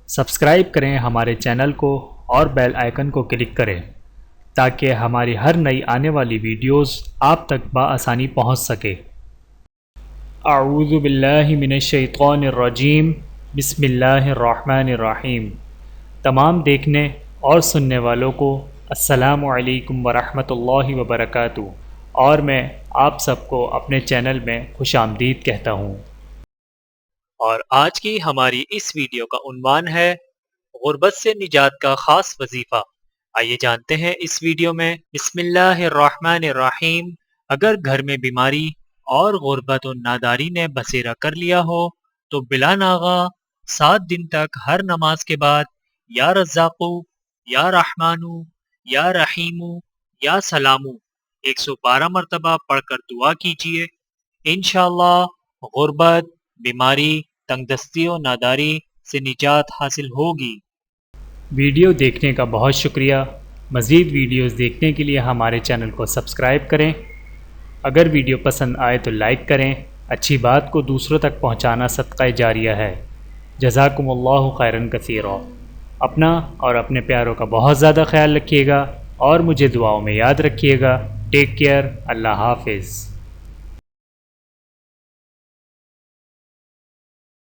Subscribe کریں ہمارے channel کو اور بیل آئیکن کو کلک کریں تاکہ ہماری ہر نئی آنے والی ویڈیوز آپ تک بآسانی پہنچ سکے۔ اعوذ باللہ من الشیطان الرجیم، بسم اللہ الرحمن الرحیم۔ تمام دیکھنے اور سننے والوں کو السلام علیکم ورحمۃ اللہ وبرکاتہ، اور میں آپ سب کو اپنے چینل میں خوش آمدید کہتا ہوں۔ اور آج کی ہماری اس ویڈیو کا عنوان ہے غربت سے نجات کا خاص وظیفہ۔ آئیے جانتے ہیں اس ویڈیو میں۔ بسم اللہ الرحمن الرحیم۔ اگر گھر میں بیماری اور غربت و ناداری نے بسیرا کر لیا ہو تو بلا ناغہ 7 دن تک ہر نماز کے بعد یا رزاقو، یا رحمانو، یا رحیمو، یا سلامو 112 مرتبہ پڑھ کر دعا کیجئے۔ انشاءاللہ غربت، بیماری، تنگ دستی و ناداری سے نجات حاصل ہوگی۔ ویڈیو دیکھنے کا بہت شکریہ۔ مزید ویڈیوز دیکھنے کے لیے ہمارے چینل کو سبسکرائب کریں۔ اگر ویڈیو پسند آئے تو لائک کریں۔ اچھی بات کو دوسروں تک پہنچانا صدقہ جاریہ ہے۔ جزاکم اللہ خیرن کثیرا۔ اپنا اور اپنے پیاروں کا بہت زیادہ خیال رکھیے گا اور مجھے دعاؤں میں یاد رکھیے گا۔ Take care. اللہ حافظ۔